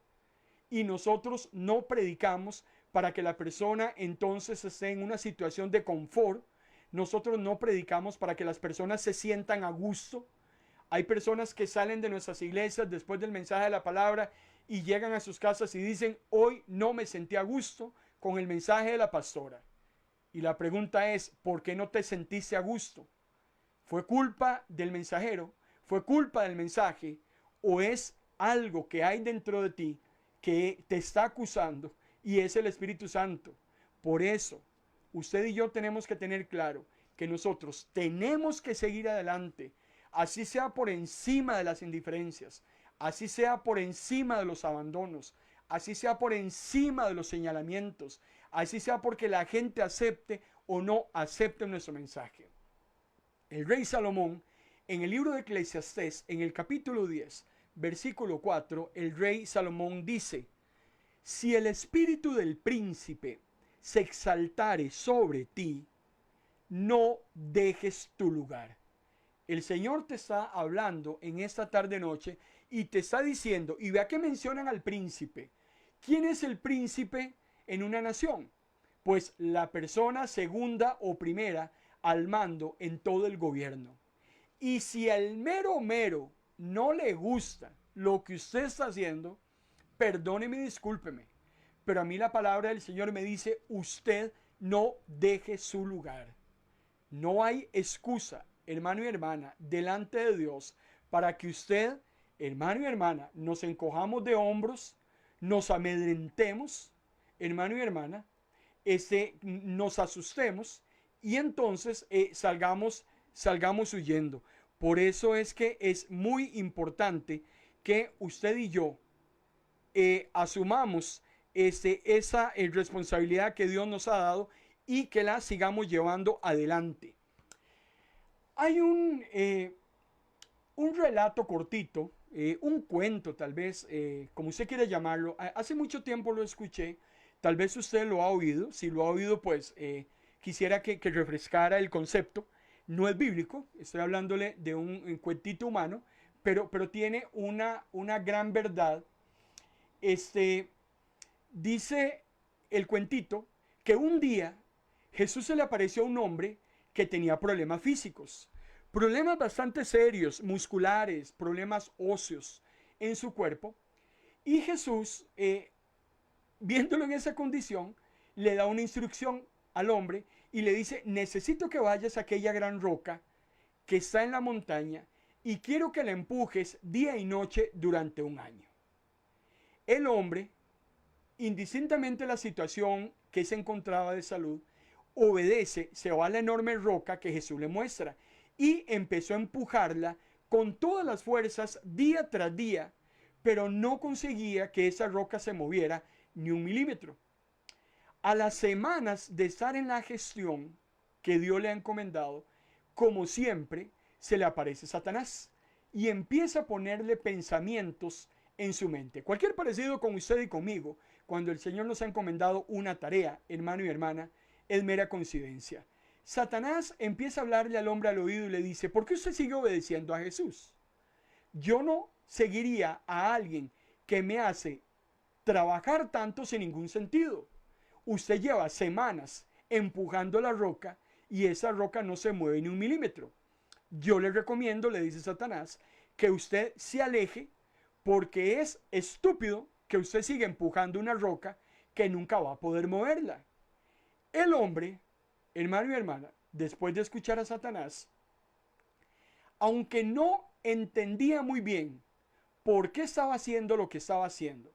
y nosotros no predicamos para que la persona entonces esté en una situación de confort. Nosotros no predicamos para que las personas se sientan a gusto. Hay personas que salen de nuestras iglesias después del mensaje de la palabra y llegan a sus casas y dicen, hoy no me sentí a gusto con el mensaje de la pastora. Y la pregunta es, ¿por qué no te sentiste a gusto? ¿Fue culpa del mensajero? ¿Fue culpa del mensaje? ¿O es algo que hay dentro de ti que te está acusando y es el Espíritu Santo? Por eso, usted y yo tenemos que tener claro que nosotros tenemos que seguir adelante, así sea por encima de las indiferencias, así sea por encima de los abandonos, así sea por encima de los señalamientos, así sea porque la gente acepte o no acepte nuestro mensaje. El rey Salomón, en el libro de Eclesiastés, en el capítulo 10, versículo 4, el rey Salomón dice, si el espíritu del príncipe se exaltare sobre ti, no dejes tu lugar. El Señor te está hablando en esta tarde noche y te está diciendo, y vea que mencionan al príncipe. ¿Quién es el príncipe en una nación? Pues la persona segunda o primera al mando en todo el gobierno. Y si al mero mero no le gusta lo que usted está haciendo, perdóneme y discúlpeme, pero a mí la palabra del Señor me dice, usted no deje su lugar. No hay excusa, hermano y hermana, delante de Dios para que usted, hermano y hermana, nos encojamos de hombros, nos amedrentemos, hermano y hermana, nos asustemos y entonces salgamos huyendo. Por eso es que es muy importante que usted y yo asumamos esa responsabilidad que Dios nos ha dado y que la sigamos llevando adelante. Hay un relato cortito, un cuento tal vez, como usted quiera llamarlo. Hace mucho tiempo lo escuché, tal vez usted lo ha oído. Si lo ha oído, pues quisiera que refrescara el concepto. No es bíblico, estoy hablándole de un cuentito humano, pero tiene una gran verdad. Dice el cuentito que un día Jesús se le apareció a un hombre que tenía problemas físicos, problemas bastante serios, musculares, problemas óseos en su cuerpo. Y Jesús, viéndolo en esa condición, le da una instrucción al hombre y le dice, necesito que vayas a aquella gran roca que está en la montaña y quiero que la empujes día y noche durante un año. El hombre, indistintamente la situación que se encontraba de salud, obedece, se va a la enorme roca que Jesús le muestra y empezó a empujarla con todas las fuerzas día tras día, pero no conseguía que esa roca se moviera ni un milímetro. A las semanas de estar en la gestión que Dios le ha encomendado, como siempre, se le aparece Satanás y empieza a ponerle pensamientos en su mente. Cualquier parecido con usted y conmigo, cuando el Señor nos ha encomendado una tarea, hermano y hermana, es mera coincidencia. Satanás empieza a hablarle al hombre al oído y le dice: ¿por qué usted sigue obedeciendo a Jesús? Yo no seguiría a alguien que me hace trabajar tanto sin ningún sentido. Usted lleva semanas empujando la roca y esa roca no se mueve ni un milímetro. Yo le recomiendo, le dice Satanás, que usted se aleje, porque es estúpido que usted siga empujando una roca que nunca va a poder moverla. El hombre, hermano y hermana, después de escuchar a Satanás, aunque no entendía muy bien por qué estaba haciendo lo que estaba haciendo,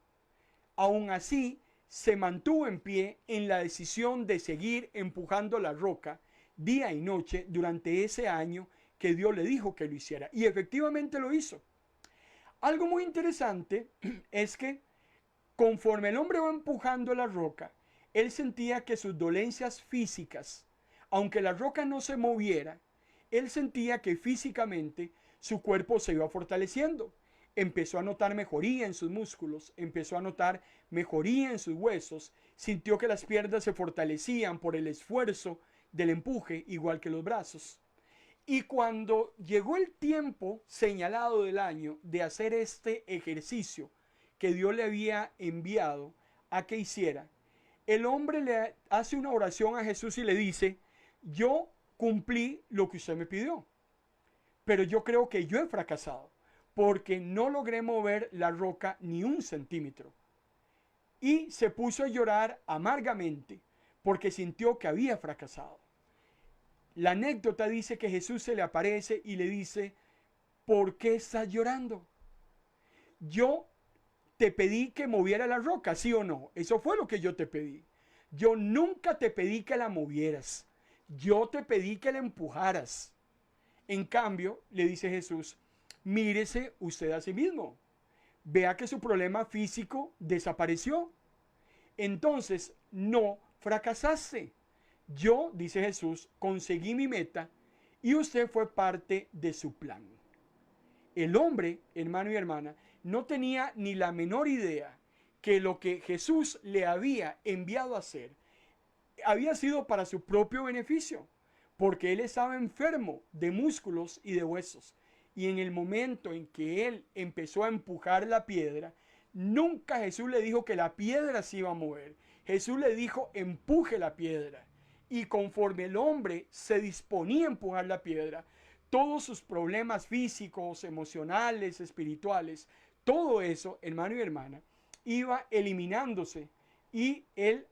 aún así se mantuvo en pie en la decisión de seguir empujando la roca día y noche durante ese año que Dios le dijo que lo hiciera. Y efectivamente lo hizo. Algo muy interesante es que conforme el hombre va empujando la roca, él sentía que sus dolencias físicas, aunque la roca no se moviera, él sentía que físicamente su cuerpo se iba fortaleciendo. Empezó a notar mejoría en sus músculos, empezó a notar mejoría en sus huesos, sintió que las piernas se fortalecían por el esfuerzo del empuje, igual que los brazos. Y cuando llegó el tiempo señalado del año de hacer este ejercicio que Dios le había enviado a que hiciera, el hombre le hace una oración a Jesús y le dice: yo cumplí lo que usted me pidió, pero yo creo que yo he fracasado, porque no logré mover la roca ni un centímetro. Y se puso a llorar amargamente porque sintió que había fracasado. La anécdota dice que Jesús se le aparece y le dice: ¿por qué estás llorando? Yo te pedí que moviera la roca, ¿sí o no? Eso fue lo que yo te pedí. Yo nunca te pedí que la movieras. Yo te pedí que la empujaras. En cambio, le dice Jesús: mírese usted a sí mismo. Vea que su problema físico desapareció. Entonces, no fracasaste. Yo, dice Jesús, conseguí mi meta y usted fue parte de su plan. El hombre, hermano y hermana, no tenía ni la menor idea que lo que Jesús le había enviado a hacer había sido para su propio beneficio, porque él estaba enfermo de músculos y de huesos. Y en el momento en que él empezó a empujar la piedra, nunca Jesús le dijo que la piedra se iba a mover. Jesús le dijo: empuje la piedra. Y conforme el hombre se disponía a empujar la piedra, todos sus problemas físicos, emocionales, espirituales, todo eso, hermano y hermana, iba eliminándose, y él,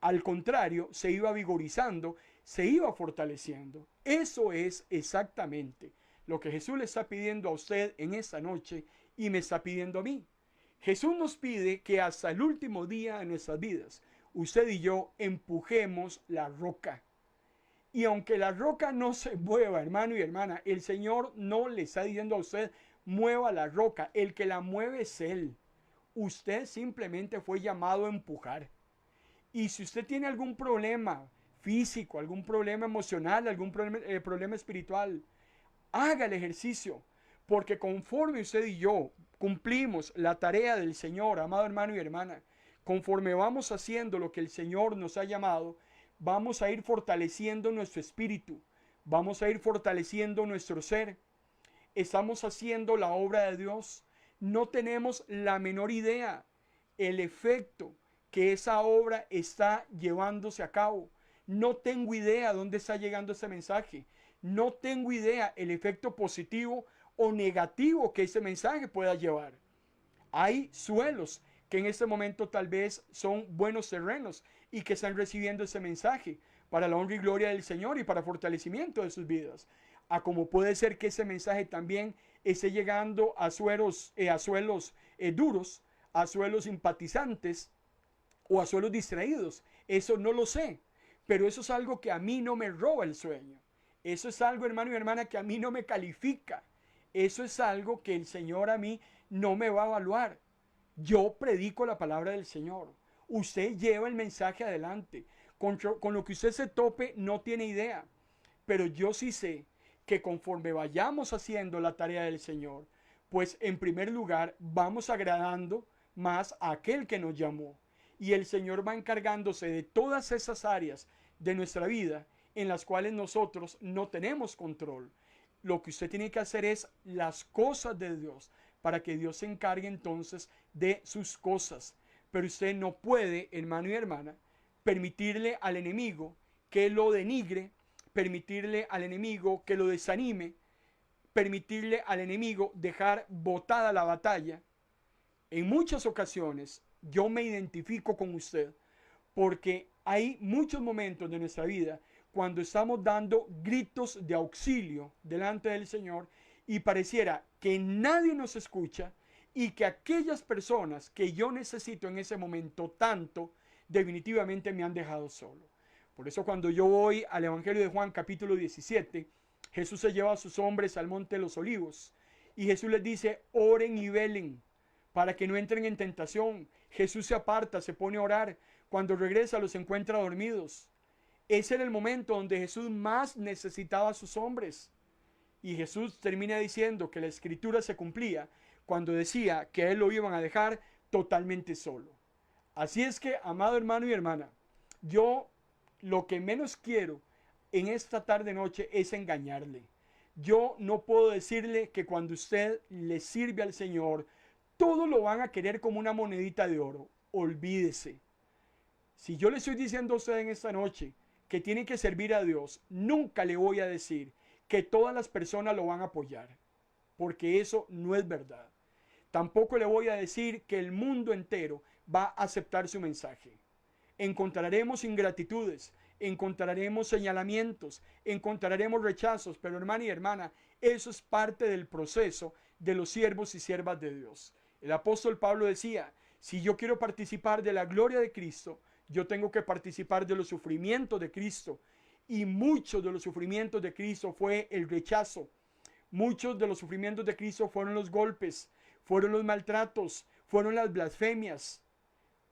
al contrario, se iba vigorizando, se iba fortaleciendo. Eso es exactamente lo que Jesús le está pidiendo a usted en esta noche y me está pidiendo a mí. Jesús nos pide que hasta el último día de nuestras vidas, usted y yo empujemos la roca. Y aunque la roca no se mueva, hermano y hermana, el Señor no le está diciendo a usted: mueva la roca. El que la mueve es Él. Usted simplemente fue llamado a empujar. Y si usted tiene algún problema físico, algún problema emocional, algún problema espiritual, haga el ejercicio, porque conforme usted y yo cumplimos la tarea del Señor, amado hermano y hermana, conforme vamos haciendo lo que el Señor nos ha llamado, vamos a ir fortaleciendo nuestro espíritu, vamos a ir fortaleciendo nuestro ser. Estamos haciendo la obra de Dios. No tenemos la menor idea el efecto que esa obra está llevándose a cabo. No tengo idea dónde está llegando ese mensaje. No tengo idea el efecto positivo o negativo que ese mensaje pueda llevar. Hay suelos que en este momento tal vez son buenos terrenos y que están recibiendo ese mensaje para la honra y gloria del Señor y para fortalecimiento de sus vidas. A como puede ser que ese mensaje también esté llegando a suelos duros, a suelos simpatizantes o a suelos distraídos. Eso no lo sé, pero eso es algo que a mí no me roba el sueño. Eso es algo, hermano y hermana, que a mí no me califica. Eso es algo que el Señor a mí no me va a evaluar. Yo predico la palabra del Señor. Usted lleva el mensaje adelante. Con lo que usted se tope no tiene idea. Pero yo sí sé que conforme vayamos haciendo la tarea del Señor, pues en primer lugar vamos agradando más a aquel que nos llamó. Y el Señor va encargándose de todas esas áreas de nuestra vida en las cuales nosotros no tenemos control. Lo que usted tiene que hacer es las cosas de Dios, para que Dios se encargue entonces de sus cosas. Pero usted no puede, hermano y hermana, permitirle al enemigo que lo denigre, permitirle al enemigo que lo desanime, permitirle al enemigo dejar botada la batalla. En muchas ocasiones yo me identifico con usted porque hay muchos momentos de nuestra vida cuando estamos dando gritos de auxilio delante del Señor y pareciera que nadie nos escucha y que aquellas personas que yo necesito en ese momento tanto definitivamente me han dejado solo. Por eso cuando yo voy al Evangelio de Juan capítulo 17, Jesús se lleva a sus hombres al monte de los olivos y Jesús les dice: oren y velen para que no entren en tentación. Jesús se aparta, se pone a orar. Cuando regresa los encuentra dormidos. Ese era el momento donde Jesús más necesitaba a sus hombres. Y Jesús termina diciendo que la escritura se cumplía cuando decía que a él lo iban a dejar totalmente solo. Así es que, amado hermano y hermana, yo lo que menos quiero en esta tarde noche es engañarle. Yo no puedo decirle que cuando usted le sirve al Señor, todo lo van a querer como una monedita de oro. Olvídese. Si yo le estoy diciendo a usted en esta noche que tiene que servir a Dios, nunca le voy a decir que todas las personas lo van a apoyar, porque eso no es verdad. Tampoco le voy a decir que el mundo entero va a aceptar su mensaje. Encontraremos ingratitudes, encontraremos señalamientos, encontraremos rechazos, pero hermano y hermana, eso es parte del proceso de los siervos y siervas de Dios. El apóstol Pablo decía: si yo quiero participar de la gloria de Cristo, yo tengo que participar de los sufrimientos de Cristo. Y muchos de los sufrimientos de Cristo fue el rechazo. Muchos de los sufrimientos de Cristo fueron los golpes, fueron los maltratos, fueron las blasfemias.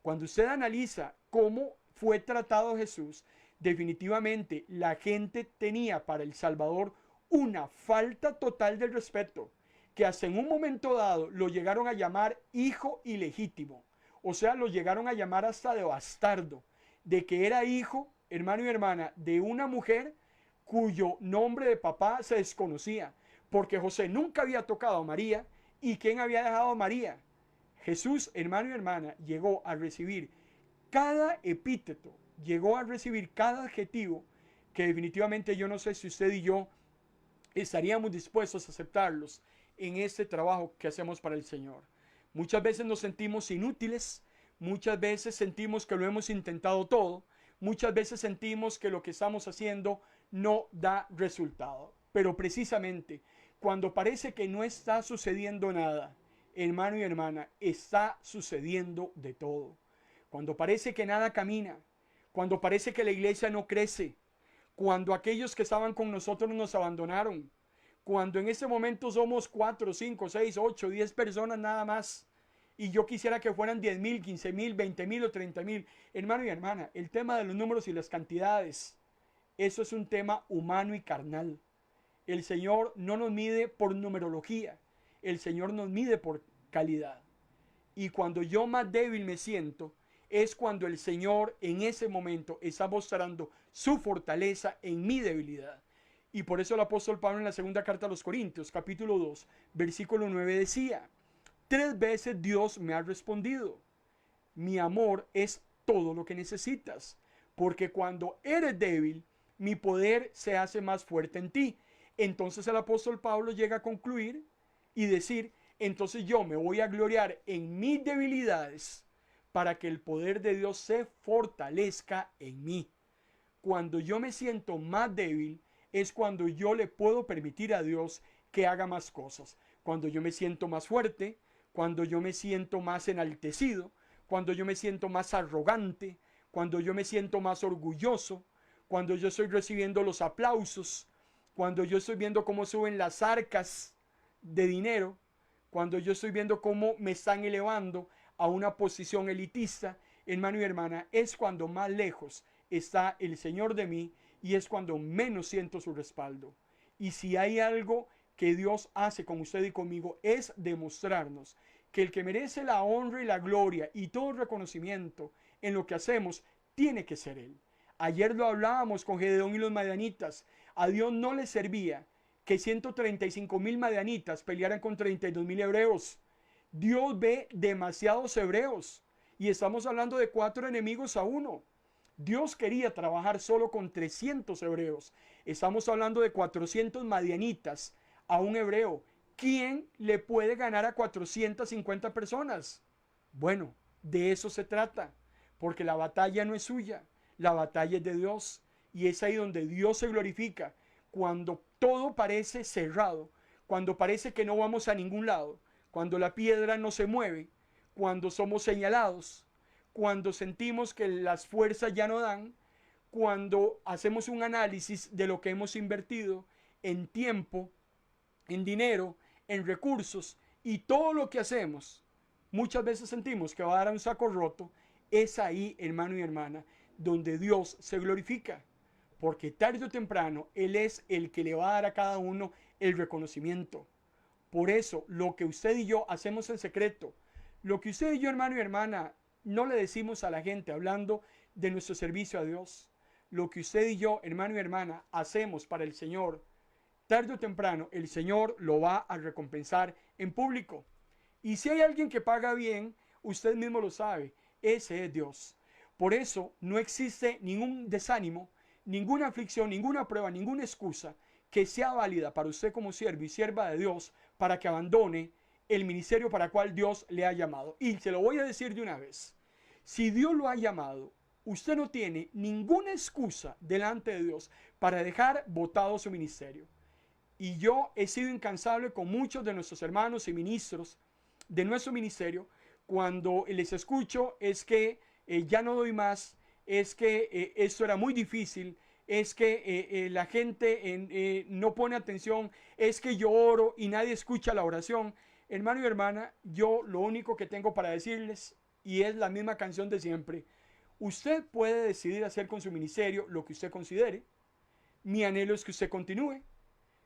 Cuando usted analiza cómo fue tratado Jesús, definitivamente la gente tenía para el Salvador una falta total de respeto, que hasta en un momento dado lo llegaron a llamar hijo ilegítimo. O sea, lo llegaron a llamar hasta de bastardo, de que era hijo, hermano y hermana, de una mujer cuyo nombre de papá se desconocía, porque José nunca había tocado a María. ¿Y quién había dejado a María? Jesús, hermano y hermana, llegó a recibir cada epíteto, llegó a recibir cada adjetivo que definitivamente yo no sé si usted y yo estaríamos dispuestos a aceptarlos en este trabajo que hacemos para el Señor. Muchas veces nos sentimos inútiles, muchas veces sentimos que lo hemos intentado todo, muchas veces sentimos que lo que estamos haciendo no da resultado. Pero precisamente cuando parece que no está sucediendo nada, hermano y hermana, está sucediendo de todo. Cuando parece que nada camina, cuando parece que la iglesia no crece, cuando aquellos que estaban con nosotros nos abandonaron, cuando en ese momento somos 4, 5, 6, 8, 10 personas nada más, y yo quisiera que fueran 10,000, 15,000, 20,000 o 30,000. Hermano y hermana, el tema de los números y las cantidades, eso es un tema humano y carnal. El Señor no nos mide por numerología, el Señor nos mide por calidad. Y cuando yo más débil me siento, es cuando el Señor en ese momento está mostrando su fortaleza en mi debilidad. Y por eso el apóstol Pablo en la segunda carta a los Corintios, capítulo 2, versículo 9 decía: 3 veces Dios me ha respondido: mi amor es todo lo que necesitas, porque cuando eres débil, mi poder se hace más fuerte en ti. Entonces el apóstol Pablo llega a concluir y decir: entonces yo me voy a gloriar en mis debilidades para que el poder de Dios se fortalezca en mí. Cuando yo me siento más débil es cuando yo le puedo permitir a Dios que haga más cosas. Cuando yo me siento más fuerte, cuando yo me siento más enaltecido, cuando yo me siento más arrogante, cuando yo me siento más orgulloso, cuando yo estoy recibiendo los aplausos, cuando yo estoy viendo cómo suben las arcas de dinero, cuando yo estoy viendo cómo me están elevando a una posición elitista, hermano y hermana, es cuando más lejos está el Señor de mí y es cuando menos siento su respaldo. Y si hay algo que Dios hace con usted y conmigo, es demostrarnos que el que merece la honra y la gloria y todo el reconocimiento en lo que hacemos, tiene que ser Él. Ayer lo hablábamos con Gedeón y los madianitas. A Dios no le servía que 135,000 madianitas pelearan con 32,000 hebreos. Dios ve demasiados hebreos y estamos hablando de 4 enemigos a 1. Dios quería trabajar solo con 300 hebreos. Estamos hablando de 400 madianitas a un hebreo. ¿Quién le puede ganar a 450 personas? Bueno, de eso se trata, porque la batalla no es suya, la batalla es de Dios. Y es ahí donde Dios se glorifica, cuando todo parece cerrado, cuando parece que no vamos a ningún lado, cuando la piedra no se mueve, cuando somos señalados, cuando sentimos que las fuerzas ya no dan, cuando hacemos un análisis de lo que hemos invertido en tiempo, en dinero, en recursos y todo lo que hacemos, muchas veces sentimos que va a dar un saco roto. Es ahí, hermano y hermana, donde Dios se glorifica, porque tarde o temprano Él es el que le va a dar a cada uno el reconocimiento. Por eso, lo que usted y yo hacemos en secreto, lo que usted y yo, hermano y hermana, no le decimos a la gente hablando de nuestro servicio a Dios, lo que usted y yo, hermano y hermana, hacemos para el Señor, tarde o temprano el Señor lo va a recompensar en público. Y si hay alguien que paga bien, usted mismo lo sabe, ese es Dios. Por eso no existe ningún desánimo, ninguna aflicción, ninguna prueba, ninguna excusa que sea válida para usted como siervo y sierva de Dios para que abandone el ministerio para el cual Dios le ha llamado. Y se lo voy a decir de una vez. Si Dios lo ha llamado, usted no tiene ninguna excusa delante de Dios para dejar botado su ministerio. Y yo he sido incansable con muchos de nuestros hermanos y ministros de nuestro ministerio. Cuando les escucho es que ya no doy más, es que esto era muy difícil, es que la gente no pone atención, es que yo oro y nadie escucha la oración. Hermano y hermana, yo lo único que tengo para decirles, y es la misma canción de siempre, usted puede decidir hacer con su ministerio lo que usted considere. Mi anhelo es que usted continúe.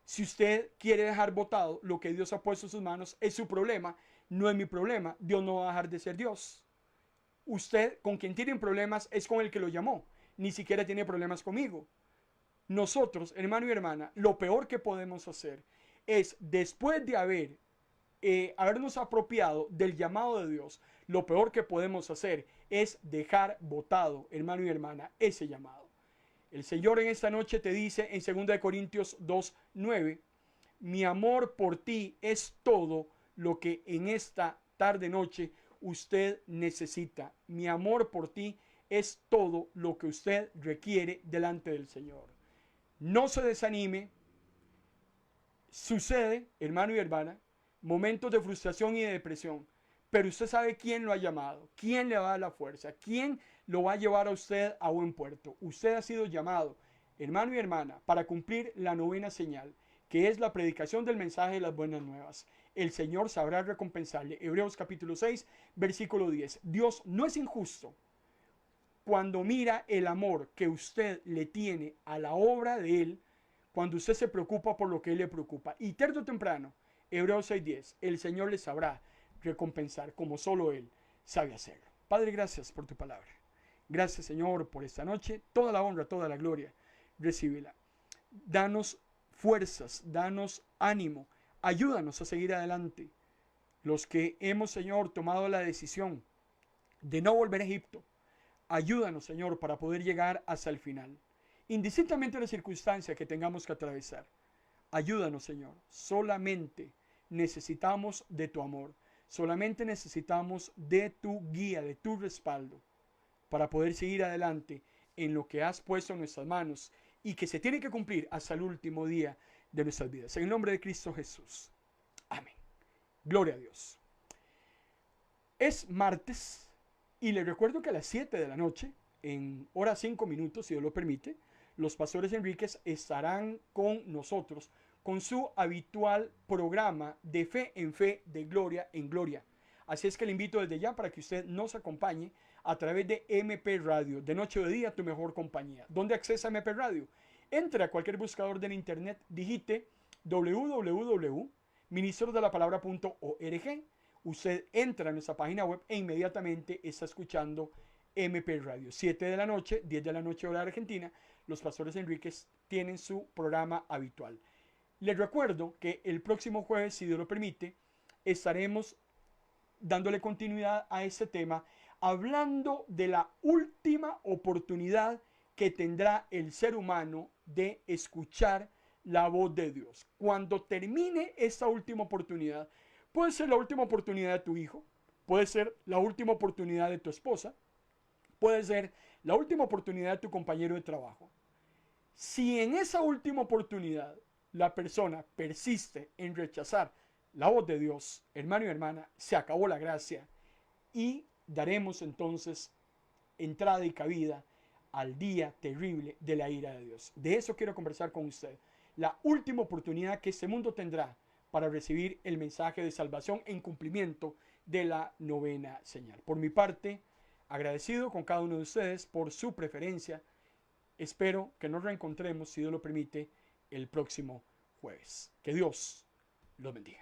Si usted quiere dejar botado lo que Dios ha puesto en sus manos, es su problema, no es mi problema. Dios no va a dejar de ser Dios. Usted, con quien tiene problemas, es con el que lo llamó. Ni siquiera tiene problemas conmigo. Nosotros, hermano y hermana, lo peor que podemos hacer es, después de habernos apropiado del llamado de Dios, lo peor que podemos hacer es dejar botado, hermano y hermana, ese llamado. El Señor en esta noche te dice en 2 Corintios 2:9, mi amor por ti es todo lo que en esta tarde noche usted necesita. Mi amor por ti es todo lo que usted requiere delante del Señor. No se desanime. Sucede, hermano y hermana, momentos de frustración y de depresión, pero usted sabe quién lo ha llamado, quién le va a dar la fuerza, quién lo va a llevar a usted a buen puerto. Usted ha sido llamado, hermano y hermana, para cumplir la novena señal, que es la predicación del mensaje de las buenas nuevas. El Señor sabrá recompensarle. Hebreos capítulo 6, versículo 10. Dios no es injusto cuando mira el amor que usted le tiene a la obra de Él, cuando usted se preocupa por lo que Él le preocupa. Y tarde o temprano, Hebreos 6:10, el Señor le sabrá recompensar como solo Él sabe hacerlo. Padre, gracias por tu palabra. Gracias, Señor, por esta noche. Toda la honra, toda la gloria, recíbela. Danos fuerzas, danos ánimo. Ayúdanos a seguir adelante. Los que hemos, Señor, tomado la decisión de no volver a Egipto, ayúdanos, Señor, para poder llegar hasta el final. Indistintamente de la circunstancia que tengamos que atravesar. Ayúdanos, Señor. Solamente necesitamos de tu amor. Solamente necesitamos de tu guía, de tu respaldo, para poder seguir adelante en lo que has puesto en nuestras manos y que se tiene que cumplir hasta el último día de nuestras vidas. En el nombre de Cristo Jesús. Amén. Gloria a Dios. Es martes y les recuerdo que a las 7 de la noche, en hora 5 minutos, si Dios lo permite, los pastores Enríquez estarán con nosotros con su habitual programa de fe en fe, de gloria en gloria. Así es que le invito desde ya para que usted nos acompañe a través de MP Radio, de noche o de día, tu mejor compañía. ¿Dónde accesa MP Radio? Entre a cualquier buscador del internet, digite www.ministrosdelapalabra.org. Usted entra a nuestra página web e inmediatamente está escuchando MP Radio. 7 de la noche, 10 de la noche hora de Argentina, los pastores Enríquez tienen su programa habitual. Les recuerdo que el próximo jueves, si Dios lo permite, estaremos dándole continuidad a este tema, hablando de la última oportunidad que tendrá el ser humano de escuchar la voz de Dios. Cuando termine esta última oportunidad, puede ser la última oportunidad de tu hijo, puede ser la última oportunidad de tu esposa, puede ser la última oportunidad de tu compañero de trabajo. Si en esa última oportunidad la persona persiste en rechazar la voz de Dios, hermano y hermana, se acabó la gracia y daremos entonces entrada y cabida al día terrible de la ira de Dios. De eso quiero conversar con usted. La última oportunidad que este mundo tendrá para recibir el mensaje de salvación en cumplimiento de la novena señal. Por mi parte, agradecido con cada uno de ustedes por su preferencia. Espero que nos reencontremos, si Dios lo permite, el próximo jueves. Que Dios los bendiga.